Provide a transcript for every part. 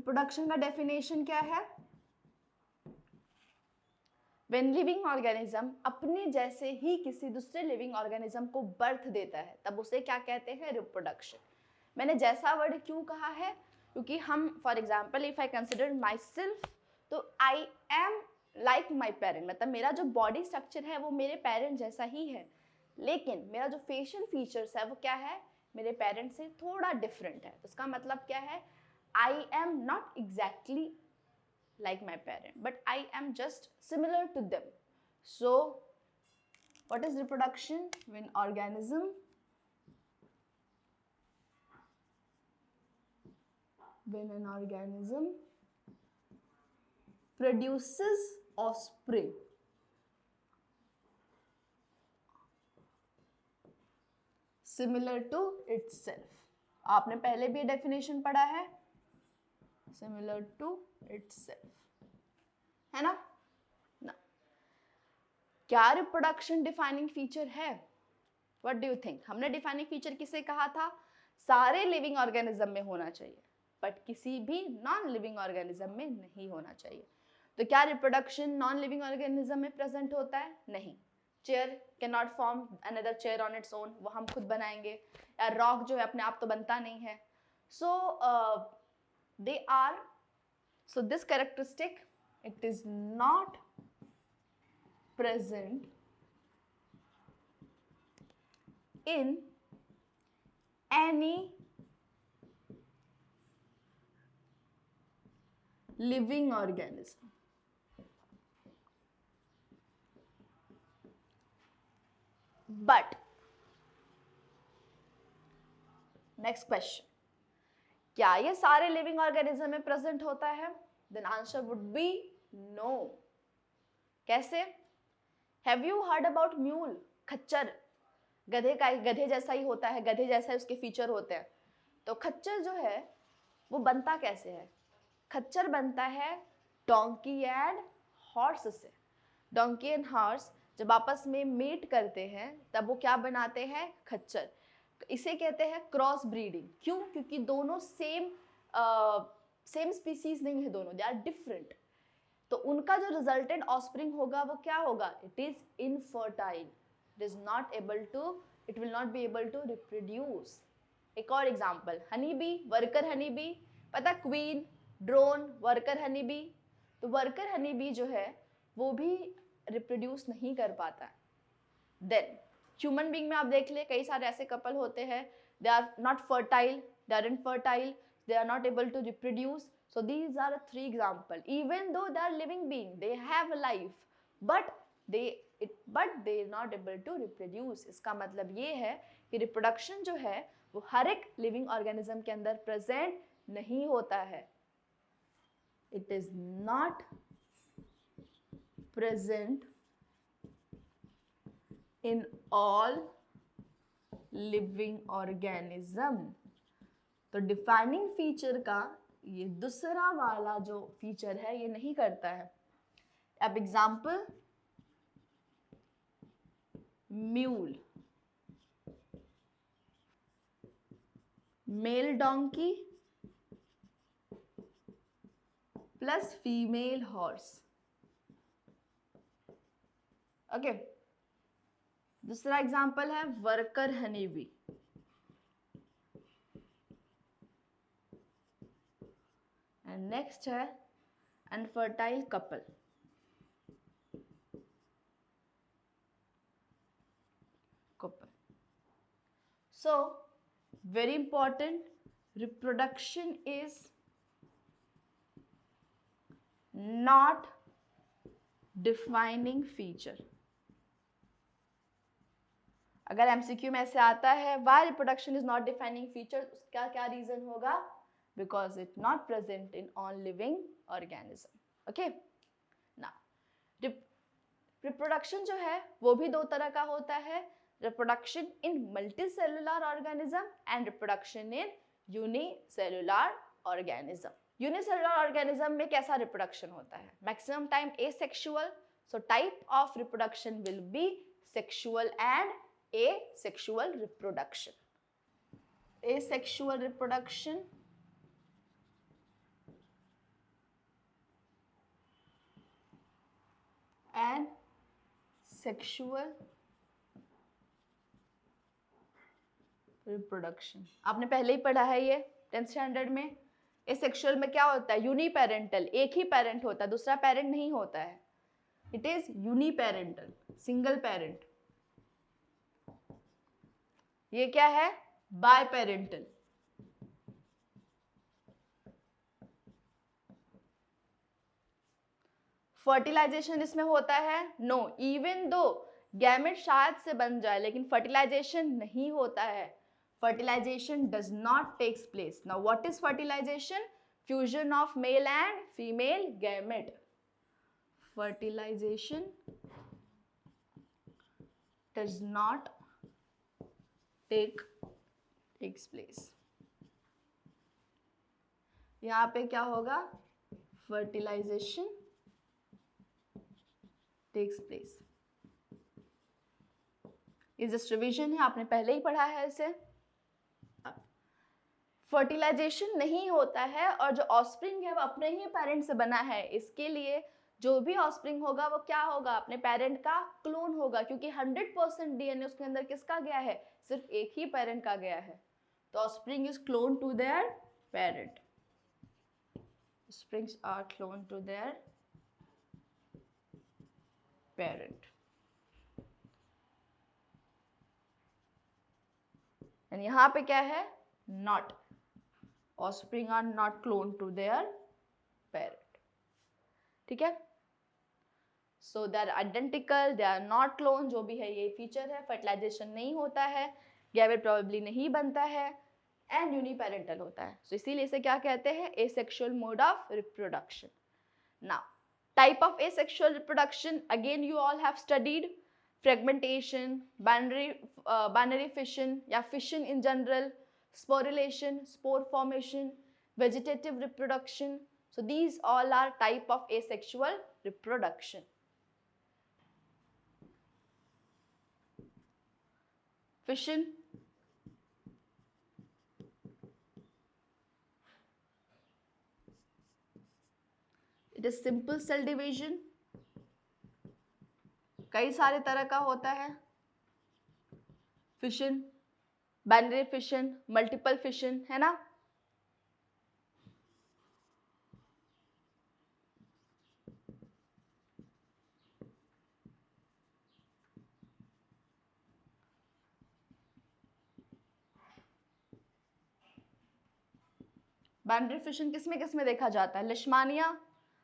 Reproduction का definition क्या है? When लिविंग ऑर्गेनिज्म अपने जैसे ही किसी दूसरे लिविंग ऑर्गेनिज्म को बर्थ देता है तब उसे क्या कहते हैं? रिप्रोडक्शन। मैंने जैसा वर्ड क्यों कहा है? क्योंकि हम for example if I consider myself, तो I am like my parent, मतलब मेरा जो बॉडी स्ट्रक्चर है वो मेरे पेरेंट जैसा ही है, लेकिन मेरा जो फेशियल फीचर्स है वो क्या है? मेरे पेरेंट से थोड़ा डिफरेंट है। तो उसका मतलब क्या है? I am not exactly like my parent, but I am just similar to them. So what is reproduction? When an organism produces offspring similar to itself. आपने पहले भी डेफिनेशन पढ़ा है, similar to itself, है ना? ना क्या रिप्रोडक्शन डिफाइनिंग फीचर है? What do you think? हमने डिफाइनिंग फीचर किसे कहा था? सारे लिविंग ऑर्गेनिज्म में होना चाहिए, बट किसी भी नॉन लिविंग ऑर्गेनिज्म में नहीं होना चाहिए। तो क्या रिप्रोडक्शन नॉन लिविंग ऑर्गेनिज्म में प्रेजेंट होता है? नहीं। Chair can not form another chair on its own, वो हम खुद बनाएंगे, या रॉक जो है अपने आप तो बनता नहीं है। सो they are, so this characteristic, it is not present in any living organism. But next question, क्या ये सारे लिविंग ऑर्गेनिज्म में प्रेजेंट होता है? Then answer would be no. कैसे? Have you heard about mule? खच्चर गधे जैसा ही होता है, गधे जैसा ही उसके फीचर होते हैं। तो खच्चर जो है वो बनता कैसे है? खच्चर बनता है डोंकी एंड हॉर्स से। डोंकी एंड हॉर्स जब आपस में मीट करते हैं तब वो क्या बनाते हैं? खच्चर। इसे कहते हैं क्रॉस ब्रीडिंग। क्यों? क्योंकि दोनों सेम स्पीसीज नहीं है, दोनों दे आर डिफरेंट। तो उनका जो रिजल्टेंट ऑस्प्रिंग होगा वो क्या होगा? It is infertile, it is not able to, it will not be able to reproduce. एक और example, honey bee, worker honey bee, पता queen, drone, worker honey bee. तो वर्कर हनी बी जो है वो भी रिप्रोड्यूस नहीं कर पाता है। देन ह्यूमन बीइंग में आप देख ले, कई सारे ऐसे कपल होते हैं, they are not fertile, they are infertile, they are not able to reproduce. So these are 3 examples. Even though they are living being, they have a life, but they are not able to reproduce. इसका मतलब ये है कि reproduction जो है वो हर एक living organism के अंदर प्रेजेंट नहीं होता है। It is not present in all living organism. तो डिफाइनिंग फीचर का ये दूसरा वाला जो फीचर है ये नहीं करता है। अब example, mule, male donkey plus female horse. Okay, दूसरा एग्जाम्पल है worker honey bee, and next है unfertile couple. So very important, reproduction is not defining feature. अगर एमसीक्यू में ऐसे आता है why reproduction is not defining feature, उसका क्या रीजन होगा? Because it not present in all living organism. Okay, now reproduction जो है वो भी 2 तरह का होता है, reproduction in multicellular organism and reproduction in unicellular organism. Unicellular organism में कैसा reproduction होता है? Maximum time asexual, so type of reproduction will be sexual and asexual reproduction. Asexual reproduction and sexual reproduction. आपने पहले ही पढ़ा है ये 10th स्टैंडर्ड में। एसेक्सुअल में क्या होता है? यूनिपेरेंटल, एक ही पेरेंट होता है, दूसरा पेरेंट नहीं होता है। It is uniparental, single parent. ये क्या है? Bye parental. फर्टिलाइजेशन इसमें होता है? नो, इवन दो गैमेट शायद से बन जाए लेकिन फर्टिलाइजेशन नहीं होता है। Fertilisation does not takes place. Now what is fertilisation? Fusion of male and female gamete. Fertilisation does not takes place। यहां पे क्या होगा? Fertilisation takes place. ये जस्ट रिविजन है, आपने पहले ही पढ़ा है इसे। फर्टिलाइजेशन नहीं होता है और जो ऑस्प्रिंग है वो अपने ही पेरेंट से बना है। इसके लिए जो भी ऑस्प्रिंग होगा वो क्या होगा? अपने पेरेंट का क्लोन होगा, क्योंकि 100% डीएनए उसके अंदर किसका गया है? सिर्फ एक ही पेरेंट का गया है। तो offspring is clone to their parent. Springs are cloned to their parent। and यहाँ पे क्या है? Not, offspring are not cloned to their parent। ठीक है? So they are identical, they are not clone। जो भी है ये फीचर है। फर्टिलाइजेशन नहीं होता है, गैमेट प्रोबेबली नहीं बनता है, एंड यूनिपेरेंटल होता है। सो इसीलिए इसे क्या कहते हैं? Asexual mode of reproduction. Now type of asexual reproduction, again you all have studied fragmentation, binary fission या fission in general, sporulation, spore formation, vegetative reproduction. So these all are type of asexual reproduction. Fission, it is simple cell division. कई सारे तरह का होता है। Fission, binary fission, multiple fission, है ना? Binary fission किस में देखा जाता है? Leishmania,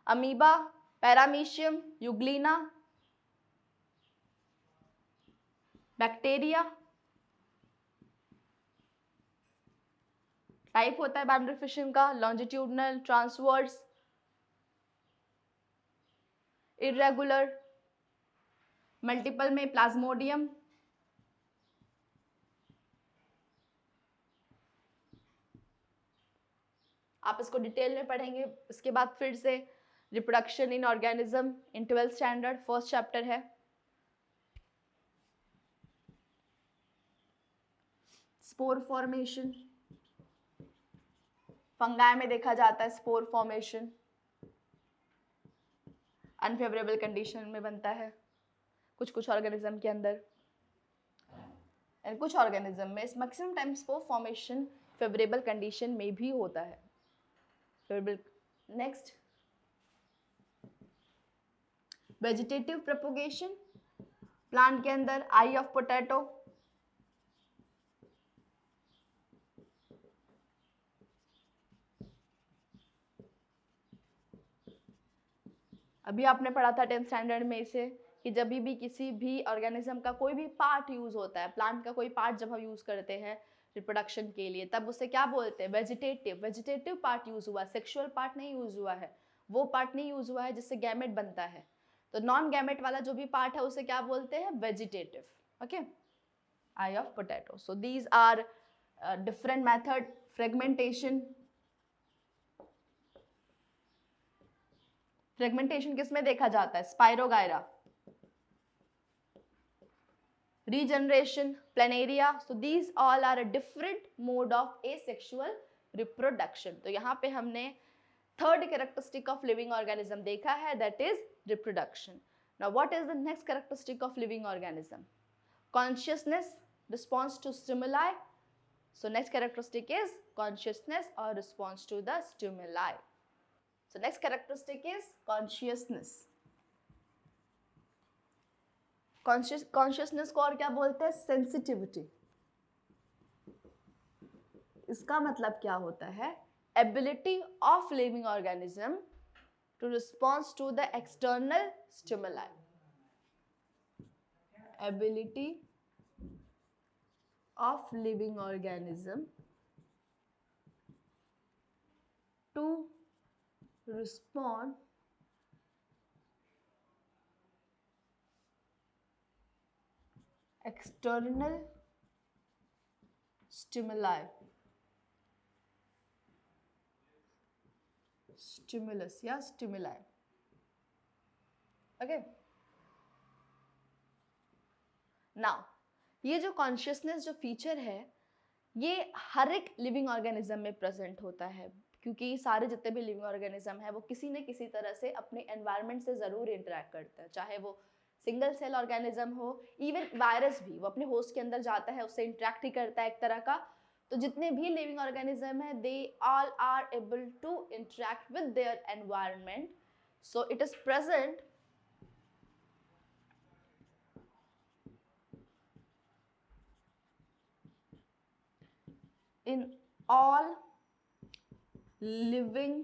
amoeba, paramecium, euglena, bacteria. Type होता है बाइनरी फिशन का लॉन्जिट्यूडनल, ट्रांसवर्स, इरेगुलर। मल्टीपल में प्लाज्मोडियम, आप इसको डिटेल में पढ़ेंगे। इसके बाद फिर से reproduction in organism in 12th standard, first chapter है। स्पोर फॉर्मेशन, फंगाई में देखा जाता है स्पोर फॉर्मेशन। अनफेवरेबल कंडीशन में बनता है कुछ ऑर्गेनिज्म के अंदर, एंड कुछ ऑर्गेनिज्म में maximum time spore formation favourable condition में भी होता है। नेक्स्ट, वेजिटेटिव प्रोपोगेशन, प्लांट के अंदर आई ऑफ पोटैटो, अभी आपने पढ़ा था 10th स्टैंडर्ड में इसे कि जब भी किसी भी ऑर्गेनिज्म का कोई भी पार्ट यूज होता है, प्लांट का कोई पार्ट जब हम यूज करते हैं रिप्रोडक्शन के लिए, तब उसे क्या बोलते हैं? वेजिटेटिव। वेजिटेटिव पार्ट यूज हुआ, सेक्सुअल पार्ट नहीं यूज हुआ है, वो पार्ट नहीं यूज हुआ है जिससे गैमेट बनता है। तो नॉन गैमेट वाला जो भी पार्ट है उसे क्या बोलते हैं? Vegetative. Okay, eye of potato. So these are different method. Fragmentation, fragmentation किसमें देखा जाता है? Spirogyra. Regeneration, planaria. So these all are a different mode of asexual reproduction. तो यहाँ पे हमने third characteristic of living organism देखा है, that is reproduction. Now, what is the next characteristic of living organism? Consciousness, response to stimuli. So next characteristic is consciousness or response to the stimuli. So next characteristic is consciousness. Consciousness को और क्या बोलते हैं? Sensitivity. इसका मतलब क्या होता है? Ability of living organism to respond to the external stimuli. Ability of living organism to respond external stimuli. Stimulus या stimuli. Okay. Now, ये जो कॉन्शियसनेस जो फीचर है ये हर एक लिविंग ऑर्गेनिज्म में प्रेजेंट होता है, क्योंकि सारे जितने भी लिविंग ऑर्गेनिज्म है वो किसी न किसी तरह से अपने एनवायरनमेंट से ज़रूर इंटरेक्ट करते हैं, चाहे वो सिंगल सेल ऑर्गेनिज्म हो, इवन वायरस भी वो अपने होस्ट के अंदर जाता है, उससे इंटरेक्ट ही करता है एक तरह का. तो जितने भी लिविंग ऑर्गेनिज्म है they all are able to interact with their environment. So it is present in all living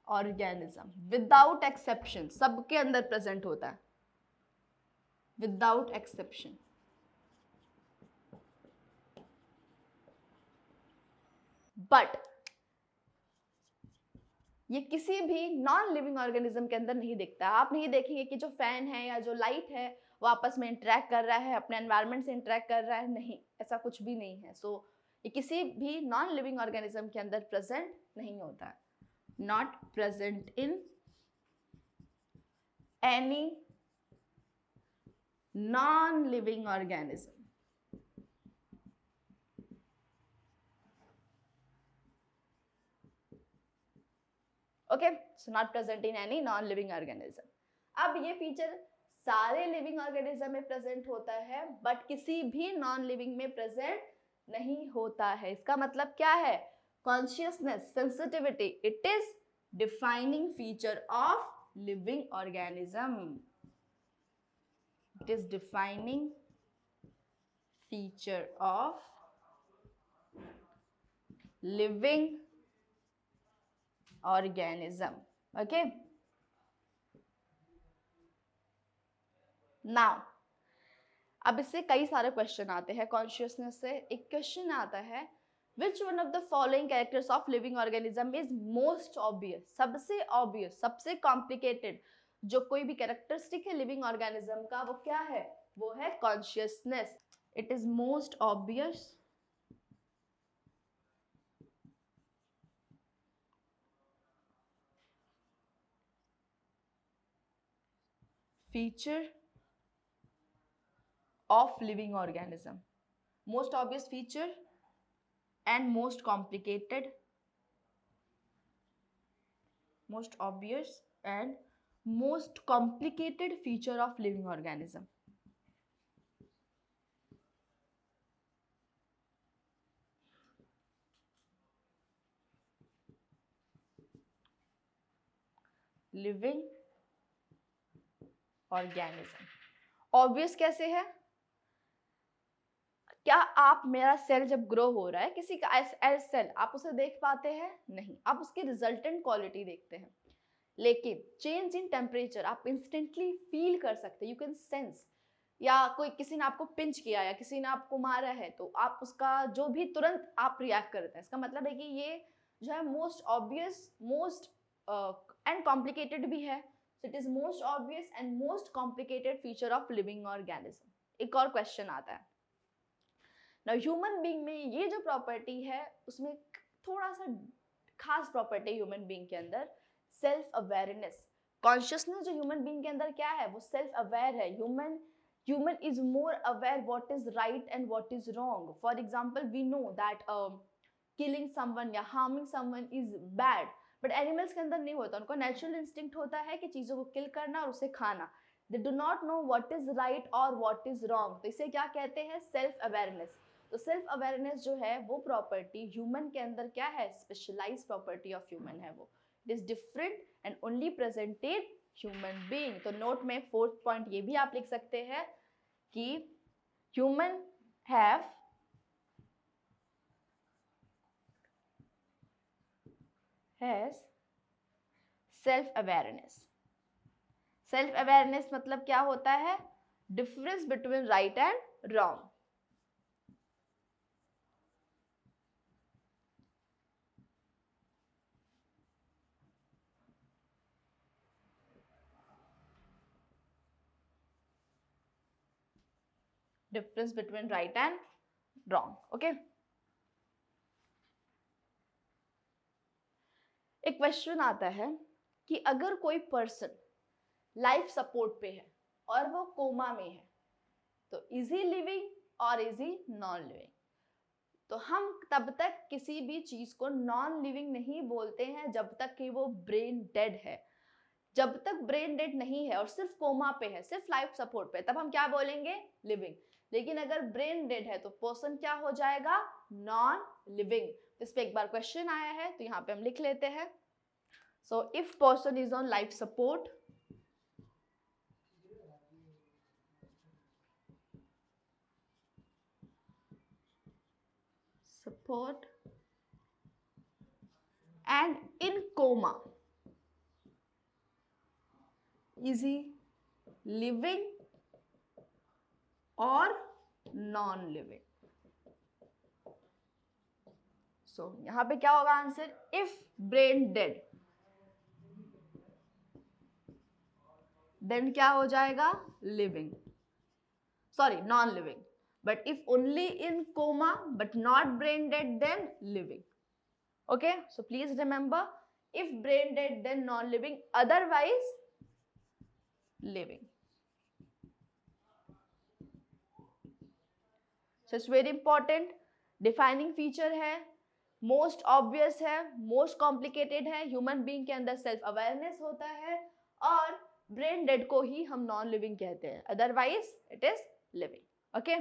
organism without exception. सबके अंदर प्रेजेंट होता है without exception. बट ये किसी भी नॉन लिविंग ऑर्गेनिज्म के अंदर नहीं दिखता. आप नहीं देखेंगे कि जो फैन है या जो लाइट है वो आपस में इंटरेक्ट कर रहा है, अपने एनवायरनमेंट से इंटरेक्ट कर रहा है. नहीं, ऐसा कुछ भी नहीं है. सो ये किसी भी नॉन लिविंग ऑर्गेनिज्म के अंदर प्रेजेंट नहीं होता है. Not present in any non living organism. Okay, so not present in any non living organism. अब ये फीचर सारे लिविंग ऑर्गेनिज्म में प्रेजेंट होता है बट किसी भी नॉन लिविंग में प्रेजेंट नहीं होता है. इसका मतलब क्या है? Consciousness, sensitivity, it is defining feature of living organism. It is defining feature of living organism. Okay, now अब इससे कई सारे क्वेश्चन आते हैं. कॉन्शियसनेस से एक क्वेश्चन आता है, which one of the following characters of living organism is most obvious? सबसे ऑब्वियस, सबसे कॉम्प्लिकेटेड जो कोई भी कैरेक्टरिस्टिक है लिविंग ऑर्गेनिज्म का वो क्या है? वो है consciousness. It is most obvious feature of living organism. Most obvious feature and most complicated. Most obvious and most complicated feature of living organism. Living organism. Obvious कैसे है? क्या आप मेरा सेल जब ग्रो हो रहा है किसी का सेल आप उसे देख पाते हैं? नहीं, आप उसकी रिजल्टेंट क्वालिटी देखते हैं. लेकिन चेंज इन टेम्परेचर आप इंस्टेंटली फील कर सकते हैं. You can sense. या कोई किसी ने आपको पिंच किया या किसी ने आपको मारा है तो आप उसका जो भी तुरंत आप रिएक्ट करते हैं. इसका मतलब है कि ये जो है most obvious, most and complicated भी है. So it is most obvious and most complicated feature of living organism. एक और क्वेश्चन आता है. Now human being में ये जो प्रॉपर्टी है उसमें थोड़ा सा खास प्रॉपर्टी ह्यूमन बीइंग के अंदर, सेल्फ अवेयरनेस. कॉन्शियसनेस जो ह्यूमन बीइंग के अंदर क्या है? वो सेल्फ अवेयर है. Human is more aware what is right and what is wrong. For example we know that killing someone या harming someone is bad, but animals के अंदर नहीं होता. उनको नेचुरल इंस्टिंक्ट होता है कि चीज़ों को किल करना और उसे खाना. They do not know what is right और व्हाट इज रॉन्ग। तो इसे क्या कहते हैं? Self awareness. तो सेल्फ अवेयरनेस जो है वो प्रॉपर्टी ह्यूमन के अंदर क्या है? स्पेशलाइज प्रॉपर्टी ऑफ ह्यूमन है वो। It is different and only presented human being. तो नोट में 4th पॉइंट ये भी आप लिख सकते हैं कि human have has self awareness. Self awareness मतलब क्या होता है? Difference between right and wrong. Difference between right and wrong. Okay, एक क्वेश्चन आता है कि अगर कोई पर्सन लाइफ सपोर्ट पे है और वो कोमा में है, तो इज ही लिविंग और इज ही नॉन लिविंग? तो हम तब तक किसी भी चीज को नॉन लिविंग नहीं बोलते हैं जब तक कि वो ब्रेन डेड है। जब तक ब्रेन डेड नहीं है और सिर्फ कोमा पे है, सिर्फ लाइफ सपोर्ट पे, तब हम क्या बोलेंगे? लिविंग। लेकिन अगर ब्रेन डेड है तो पर्सन क्या हो जाएगा? Non living. इस पे एक बार क्वेश्चन आया है तो यहाँ पे हम लिख लेते हैं। So if person is on life support, and in coma, is he living or non-living? So यहाँ पे क्या होगा answer? if brain dead, then क्या हो जाएगा? living, sorry non-living. But if only in coma but not brain dead, then living. Okay, so please remember, if brain dead then non-living, otherwise living. So it's very important. Defining feature है, most obvious है, most complicated है। Human being के अंदर self awareness होता है और brain dead को ही हम नॉन लिविंग कहते हैं, otherwise it is living. Okay,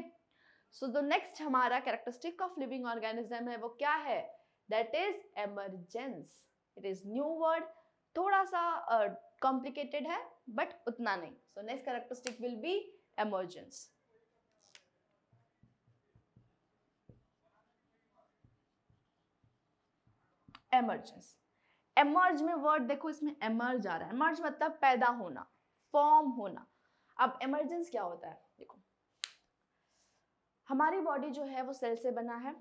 so the next हमारा कैरेक्टरिस्टिक ऑफ लिविंग ऑर्गेनिज्म है वो क्या है? That is emergence. It is new word, थोड़ा सा कॉम्प्लिकेटेड है बट उतना नहीं। So next characteristic will be emergence. Emergence, emerge में वर्ड देखो, इसमें एमर्ज आ रहा है। एमर्ज मतलब पैदा होना, फॉर्म होना। अब एमरजेंस क्या होता है? देखो, हमारी बॉडी जो है वो सेल से बना है।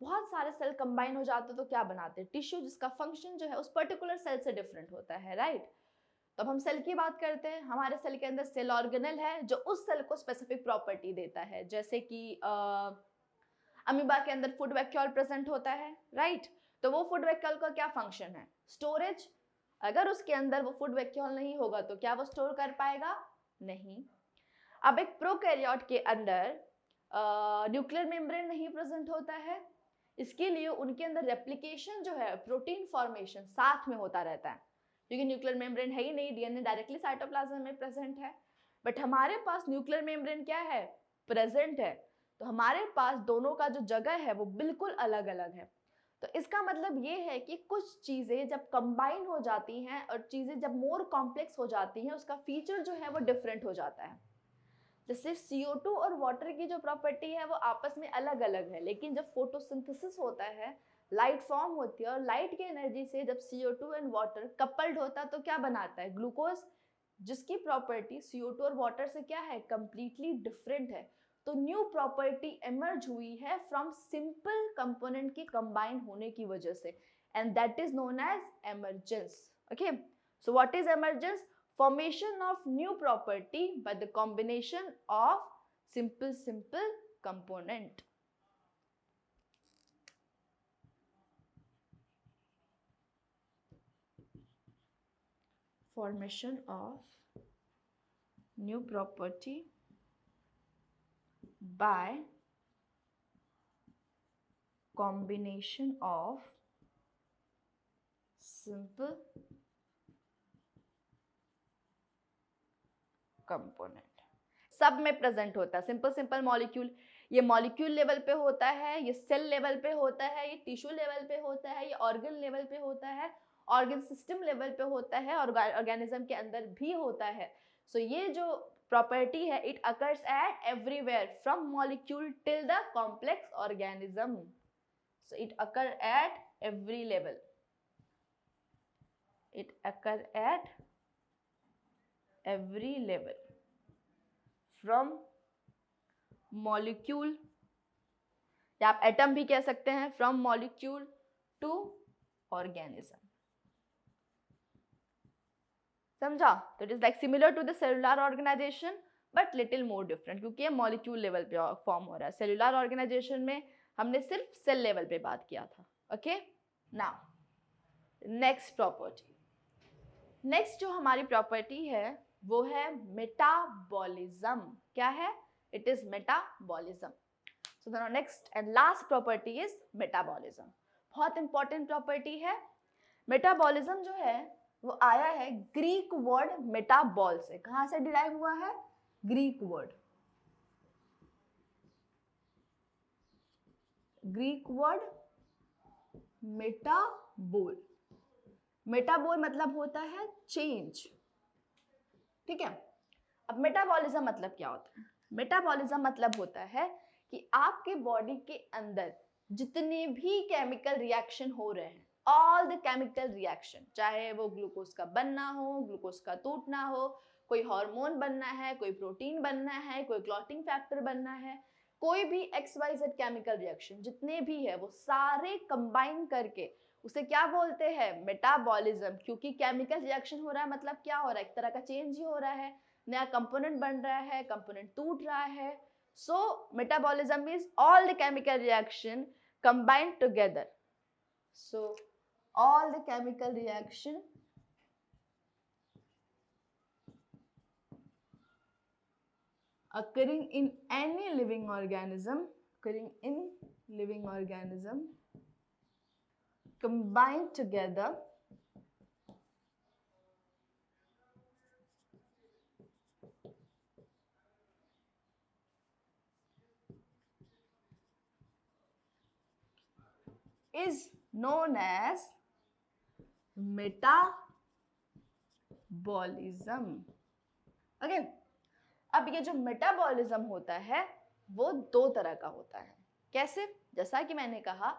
बहुत सारे सेल कंबाइन हो जाते तो क्या बनाते हैं? टिश्यू, जिसका फंक्शन जो है उस पर्टिकुलर सेल से डिफरेंट होता है, राइट? तो अब हम सेल की बात करते हैं। हमारे सेल के अंदर सेल ऑर्गेनेल है जो उस सेल को स्पेसिफिक प्रॉपर्टी देता है, जैसे कि अमीबा के अंदर फूड वैक्यूल प्रेजेंट होता है, राइट? तो वो फूड वैक्यूल का क्या फंक्शन है? स्टोरेज। अगर उसके अंदर वो फूड वैक्यूल नहीं होगा तो क्या वो स्टोर कर पाएगा? नहीं। अब एक प्रोकैरियोट के अंदर न्यूक्लियर मेम्ब्रेन नहीं प्रेजेंट होता है, इसके लिए उनके अंदर रेप्लिकेशन जो है, प्रोटीन फॉर्मेशन साथ में होता रहता है, क्योंकि न्यूक्लियर मेम्ब्रेन है ही नहीं, डीएनए डायरेक्टली साइटोप्लाज्म में प्रेजेंट है। बट हमारे पास न्यूक्लियर मेम्ब्रेन क्या है? प्रेजेंट है। तो हमारे पास दोनों का जो जगह है वो बिल्कुल अलग अलग है। तो इसका मतलब ये है कि कुछ चीज़ें जब कंबाइन हो जाती हैं और चीज़ें जब मोर कॉम्प्लेक्स हो जाती हैं, उसका फीचर जो है वो डिफरेंट हो जाता है। जैसे CO2 और वाटर की जो प्रॉपर्टी है वो आपस में अलग अलग है, लेकिन जब फोटोसिंथेसिस होता है, लाइट फॉर्म होती है और लाइट की एनर्जी से जब CO2 एंड वाटर कपल्ड होता है तो क्या बनाता है? ग्लूकोज, जिसकी प्रॉपर्टी CO2 और वाटर से क्या है? कंप्लीटली डिफरेंट है। तो न्यू प्रॉपर्टी एमर्ज हुई है फ्रॉम सिंपल कंपोनेंट की कंबाइन होने की वजह से, and that is known as emergence. Okay, so what is emergence? Formation of new property by the combination of simple component. Formation of new property by combination of simple component सब में present होता है। Simple molecule, ये molecule level पे होता है, ये cell level पे होता है, ये टिश्यू लेवल पे होता है, ये ऑर्गन लेवल पे होता है, ऑर्गन सिस्टम लेवल पे होता है, और ऑर्गेनिज्म के अंदर भी होता है। सो ये जो प्रॉपर्टी है, it occurs at everywhere from molecule till the complex organism. So it occur at every level, it occur at every level from molecule, या आप एटम भी कह सकते हैं, from molecule to organism। समझा? तो it is like similar to the cellular organisation but little more different, क्योंकि ये मॉलिक्यूल लेवल पे फॉर्म हो रहा है। सेलुलर ऑर्गेनाइजेशन में हमने सिर्फ सेल लेवल पे बात किया था। Okay, now next property, next जो हमारी प्रॉपर्टी है वो है मेटाबॉलिज्म। क्या है? It is metabolism. So the next and last property is metabolism. बहुत इंपॉर्टेंट प्रॉपर्टी है। मेटाबॉलिज्म जो है वो आया है ग्रीक वर्ड मेटाबॉल से। कहां से डिराइव हुआ है? Greek word, Greek word metabole. Metabole मतलब होता है चेंज, ठीक है। अब मेटाबॉलिज्म मतलब क्या होता है? मेटाबॉलिज्म मतलब होता है कि आपके बॉडी के अंदर जितने भी केमिकल रिएक्शन हो रहे हैं, ऑल द केमिकल रिएक्शन, चाहे वो ग्लूकोज का बनना हो, ग्लूकोज का टूटना हो, कोई हार्मोन बनना है, कोई प्रोटीन बनना है, कोई क्लॉटिंग फैक्टर बनना है, कोई भी XYZ केमिकल रिएक्शन जितने भी है वो सारे कंबाइन करके उसे क्या बोलते हैं? मेटाबॉलिज्म। क्योंकि केमिकल रिएक्शन हो रहा है मतलब क्या हो रहा है? एक तरह का चेंज ही हो रहा है, नया कंपोनेंट बन रहा है, कंपोनेंट टूट रहा है। So metabolism is all the chemical reaction combined together. So all the chemical reaction occurring in any living organism, combined together is known as metabolism. Okay, अब ये जो मेटाबॉलिज्म होता है वो दो तरह का होता है। कैसे? जैसा कि मैंने कहा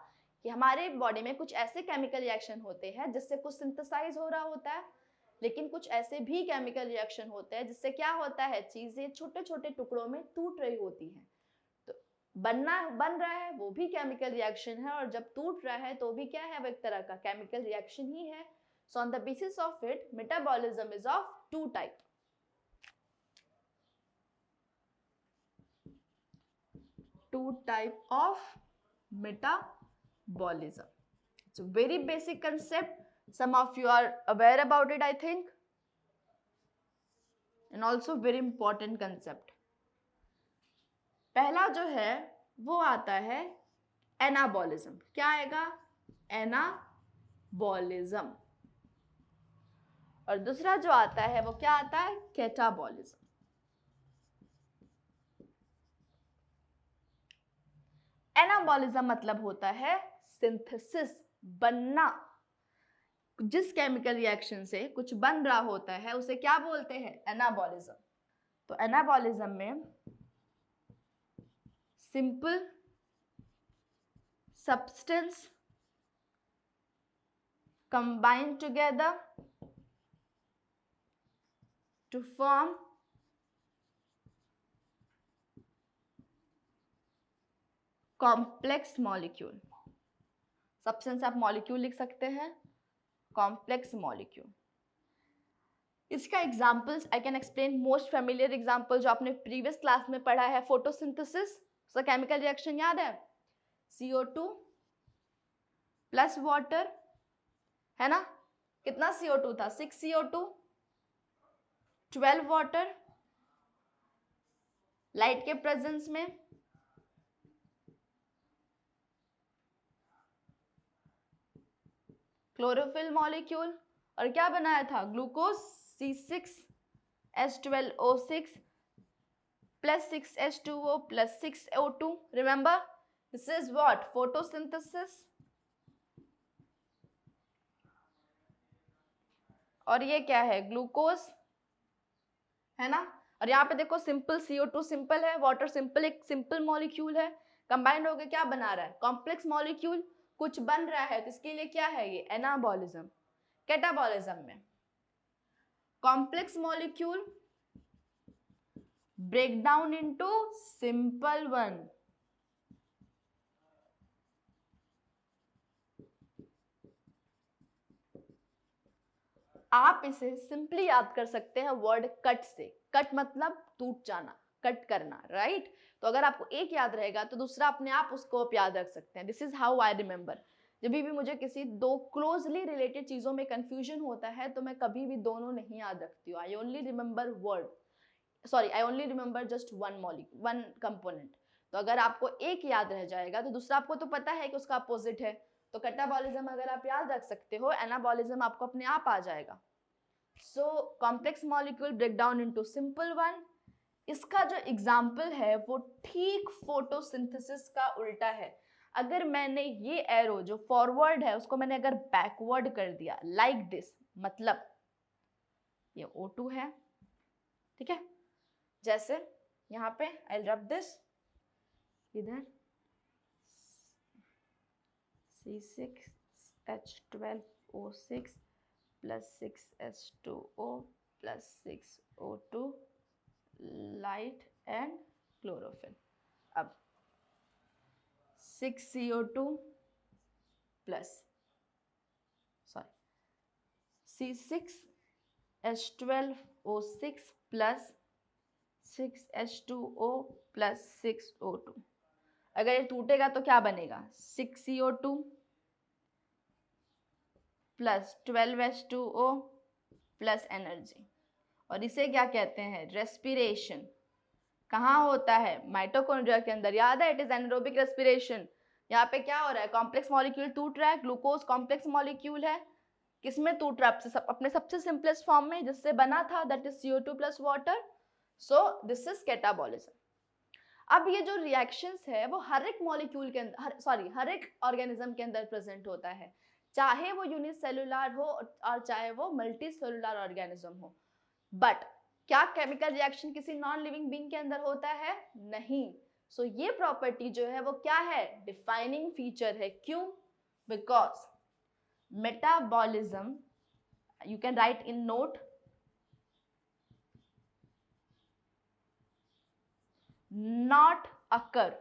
कि हमारे बॉडी में कुछ ऐसे केमिकल रिएक्शन होते हैं जिससे कुछ सिंथेसाइज हो रहा होता है, लेकिन कुछ ऐसे भी केमिकल रिएक्शन होते हैं जिससे क्या होता है? चीजें छोटे छोटे टुकड़ों में टूट रही होती हैं। तो बन रहा है वो भी केमिकल रिएक्शन है, और जब टूट रहा है तो भी क्या है? वो एक तरह का केमिकल रिएक्शन ही है। So on the basis of it metabolism is of two type. Two type of metabolism. It's a very basic concept. Some of you are aware about it, I think, and also very important concept. पहला जो है वो आता है anabolism. क्या आएगा? Anabolism. और दूसरा जो आता है वो क्या आता है? कैटाबॉलिज्म। एनाबॉलिज्म मतलब होता है सिंथेसिस, बनना। जिस केमिकल रिएक्शन से कुछ बन रहा होता है उसे क्या बोलते हैं? एनाबॉलिज्म। तो एनाबॉलिज्म में simple substance combine together to form complex molecule. Substance आप मॉलिक्यूल लिख सकते हैं, कॉम्प्लेक्स मॉलिक्यूल। इसका examples I can explain. Most familiar example जो आपने प्रीवियस क्लास में पढ़ा है, फोटोसिंथेसिस। उसका केमिकल रिएक्शन याद है? CO2 प्लस वाटर, है ना? कितना CO2 था? 6 CO2, 12 वाटर, लाइट के प्रेजेंस में क्लोरोफिल मॉलिक्यूल, और क्या बनाया था? Glucose C6 H12O6 plus 6H2O plus 6O2. Remember, this is what? Photosynthesis. और ये क्या है? ग्लूकोज है ना। और यहाँ पे देखो सिंपल CO2 सिंपल है, वाटर सिंपल, एक सिंपल मॉलिक्यूल है, कंबाइंड होकर क्या बना रहा है? कॉम्प्लेक्स मॉलिक्यूल कुछ बन रहा है, तो इसके लिए क्या है? ये एनाबॉलिज्म। कैटाबॉलिज्म में complex molecule break down into simple one. आप इसे सिंपली याद कर सकते हैं वर्ड कट से। कट मतलब टूट जाना, कट करना, राइट? तो अगर आपको एक याद रहेगा तो दूसरा अपने आप उसको आप याद रख सकते हैं। This is how I remember. जब भी मुझे किसी दो क्लोजली रिलेटेड चीजों में कंफ्यूजन होता है तो मैं कभी भी दोनों नहीं याद रखती हूँ। I only remember word, sorry, I only remember just one molecule, one component. तो अगर आपको एक याद रह जाएगा तो दूसरा आपको तो पता है कि उसका अपोजिट है। तो कैटाबॉलिज्म अगर आप याद रख सकते हो, एनाबॉलिज्म आपको अपने आप आ जाएगा। So complex molecule break down into simple one. इसका जो एग्जाम्पल है वो ठीक फोटोसिंथेसिस का उल्टा है। अगर मैंने ये एरो जो फॉरवर्ड है उसको मैंने अगर बैकवर्ड कर दिया लाइक दिस, मतलब ये O2 है, ठीक है। जैसे यहाँ पे आई रब दिस, इधर C6H12O6 plus 6H2O plus 6O2 light and chlorophyll. अब 6CO2 plus C6H12O6 plus 6H2O plus 6O2। अगर ये टूटेगा तो क्या बनेगा? 6CO2 plus 12H2O plus energy. और इसे क्या कहते हैं? रेस्पिरेशन। कहाँ होता है? माइटोकॉन्ड्रिया के अंदर। याद है? It is anaerobic respiration. यहाँ पे क्या हो रहा है? कॉम्प्लेक्स मॉलिक्यूल टूट रहा है। ग्लूकोज कॉम्प्लेक्स मॉलिक्यूल है। किसमें टूट रहा है? अपने सबसे सिंपलेस्ट फॉर्म में जिससे बना था, that is CO2 plus water. So this is catabolism. अब ये जो रिएक्शंस है वो हर एक मॉलिक्यूल के अंदर, हर एक ऑर्गेनिज्म के अंदर प्रेजेंट होता है, चाहे वो यूनिसेलुलर हो और चाहे वो मल्टी सेलुलर ऑर्गेनिज्म हो। बट क्या केमिकल रिएक्शन किसी नॉन लिविंग बीइंग के अंदर होता है? नहीं। सो ये प्रॉपर्टी जो है वो क्या है? डिफाइनिंग फीचर है। क्यों? Because metabolism, you can write in note, not occur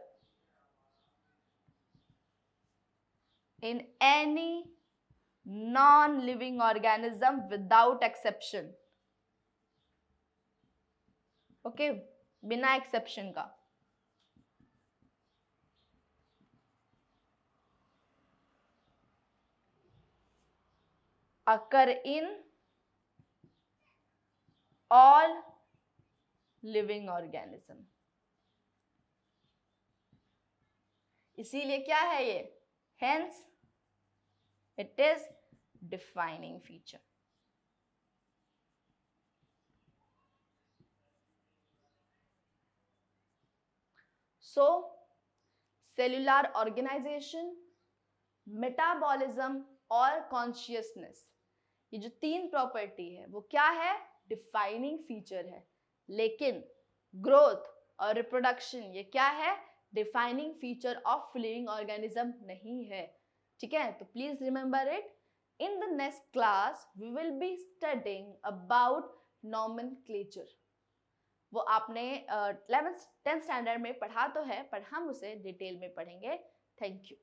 in any non-living organism without exception. Okay, बिना एक्सेप्शन का। occur in all living organism। इसीलिए क्या है ये? Hence it is defining feature. So cellular organization, metabolism और consciousness, ये जो तीन प्रॉपर्टी है वो क्या है? डिफाइनिंग फीचर है। लेकिन ग्रोथ और रिप्रोडक्शन ये क्या है? Defining feature of living organism नहीं है। ठीक है, तो please remember it. In the next class we will be studying about nomenclature. वो आपने 11th 10th स्टैंडर्ड में पढ़ा तो है, पर हम उसे डिटेल में पढ़ेंगे। Thank you.